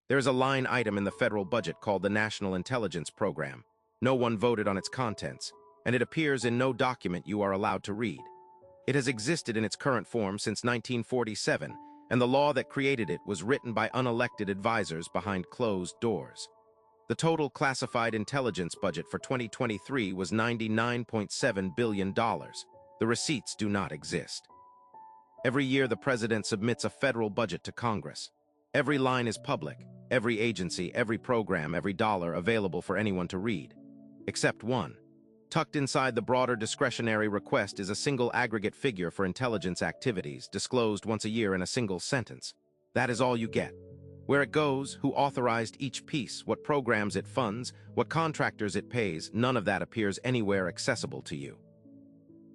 There is a line item in the federal budget called the National Intelligence Program. No one voted on its contents, and it appears in no document you are allowed to read. It has existed in its current form since 1947, and the law that created it was written by unelected advisors behind closed doors. The total classified intelligence budget for 2023 was $99.7 billion. The receipts do not exist. Every year, the president submits a federal budget to Congress. Every line is public, every agency, every program, every dollar available for anyone to read. Except one. Tucked inside the broader discretionary request is a single aggregate figure for intelligence activities, disclosed once a year in a single sentence. That is all you get. Where it goes, who authorized each piece, what programs it funds, what contractors it pays, none of that appears anywhere accessible to you.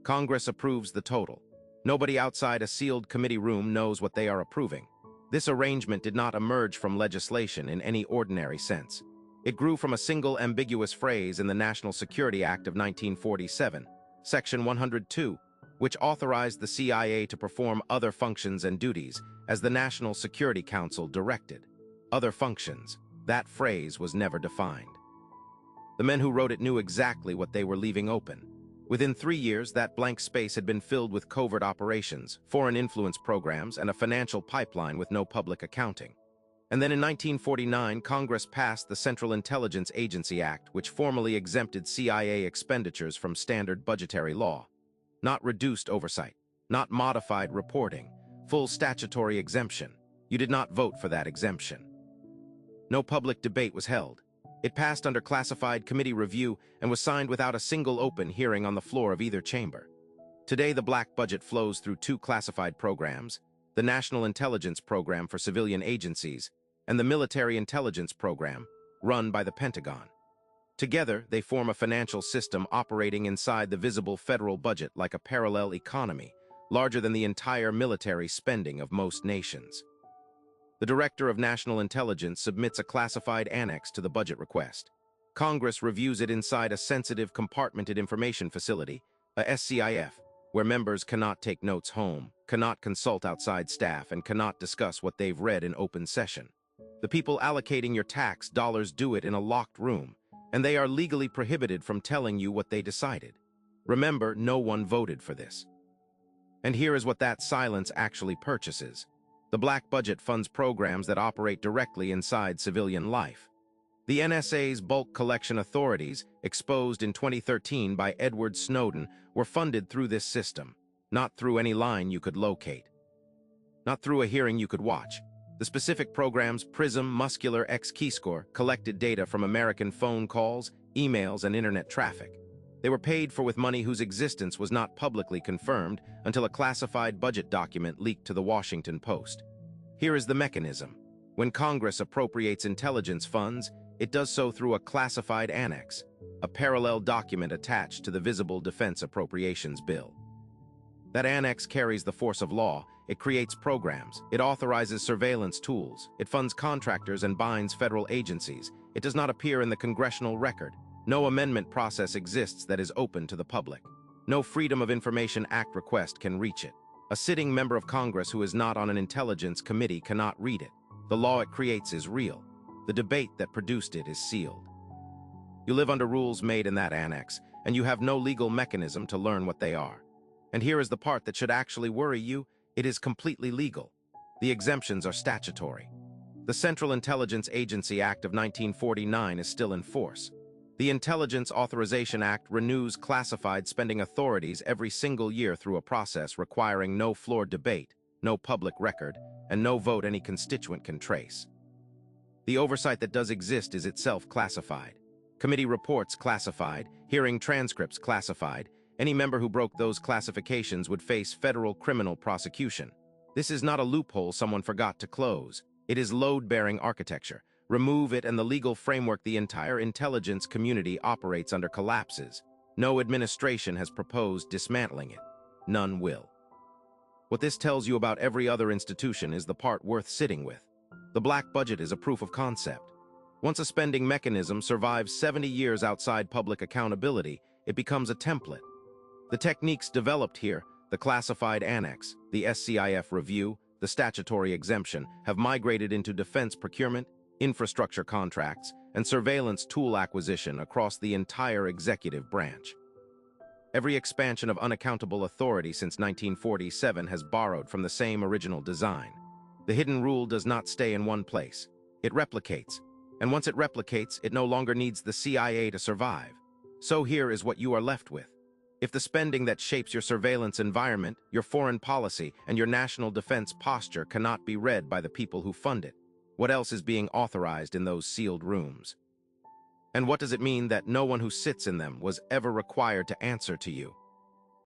Congress approves the total. Nobody outside a sealed committee room knows what they are approving. This arrangement did not emerge from legislation in any ordinary sense. It grew from a single ambiguous phrase in the National Security Act of 1947, Section 102, which authorized the CIA to perform other functions and duties as the National Security Council directed. Other functions. That phrase was never defined. The men who wrote it knew exactly what they were leaving open. Within 3 years, that blank space had been filled with covert operations, foreign influence programs, and a financial pipeline with no public accounting. And then in 1949, Congress passed the Central Intelligence Agency Act, which formally exempted CIA expenditures from standard budgetary law. Not reduced oversight, not modified reporting, full statutory exemption. You did not vote for that exemption. No public debate was held. It passed under classified committee review and was signed without a single open hearing on the floor of either chamber. Today, the black budget flows through two classified programs, the National Intelligence Program for civilian agencies and the Military Intelligence Program, run by the Pentagon. Together, they form a financial system operating inside the visible federal budget like a parallel economy, larger than the entire military spending of most nations. The Director of National Intelligence submits a classified annex to the budget request. Congress reviews it inside a sensitive compartmented information facility, a SCIF, where members cannot take notes home, cannot consult outside staff, and cannot discuss what they've read in open session. The people allocating your tax dollars do it in a locked room, and they are legally prohibited from telling you what they decided. Remember, no one voted for this. And here is what that silence actually purchases. The black budget funds programs that operate directly inside civilian life. The NSA's bulk collection authorities, exposed in 2013 by Edward Snowden, were funded through this system, not through any line you could locate, not through a hearing you could watch. The specific programs PRISM, Muscular, X-Keyscore collected data from American phone calls, emails, and internet traffic. They were paid for with money whose existence was not publicly confirmed until a classified budget document leaked to the Washington Post. Here is the mechanism. When Congress appropriates intelligence funds, it does so through a classified annex, a parallel document attached to the visible defense appropriations bill. That annex carries the force of law. It creates programs. It authorizes surveillance tools. It funds contractors and binds federal agencies. It does not appear in the congressional record. No amendment process exists that is open to the public. No Freedom of Information Act request can reach it. A sitting member of Congress who is not on an intelligence committee cannot read it. The law it creates is real. The debate that produced it is sealed. You live under rules made in that annex, and you have no legal mechanism to learn what they are. And here is the part that should actually worry you. It is completely legal. The exemptions are statutory. The Central Intelligence Agency Act of 1949 is still in force. The Intelligence Authorization Act renews classified spending authorities every single year through a process requiring no floor debate, no public record, and no vote any constituent can trace. The oversight that does exist is itself classified. Committee reports classified, hearing transcripts classified. Any member who broke those classifications would face federal criminal prosecution. This is not a loophole someone forgot to close. It is load-bearing architecture. Remove it and the legal framework the entire intelligence community operates under collapses. No administration has proposed dismantling it. None will. What this tells you about every other institution is the part worth sitting with. The black budget is a proof of concept. Once a spending mechanism survives 70 years outside public accountability, it becomes a template. The techniques developed here, the classified annex, the SCIF review, the statutory exemption, have migrated into defense procurement, infrastructure contracts, and surveillance tool acquisition across the entire executive branch. Every expansion of unaccountable authority since 1947 has borrowed from the same original design. The hidden rule does not stay in one place. It replicates. And once it replicates, it no longer needs the CIA to survive. So here is what you are left with. If the spending that shapes your surveillance environment, your foreign policy, and your national defense posture cannot be read by the people who fund it, what else is being authorized in those sealed rooms? And what does it mean that no one who sits in them was ever required to answer to you?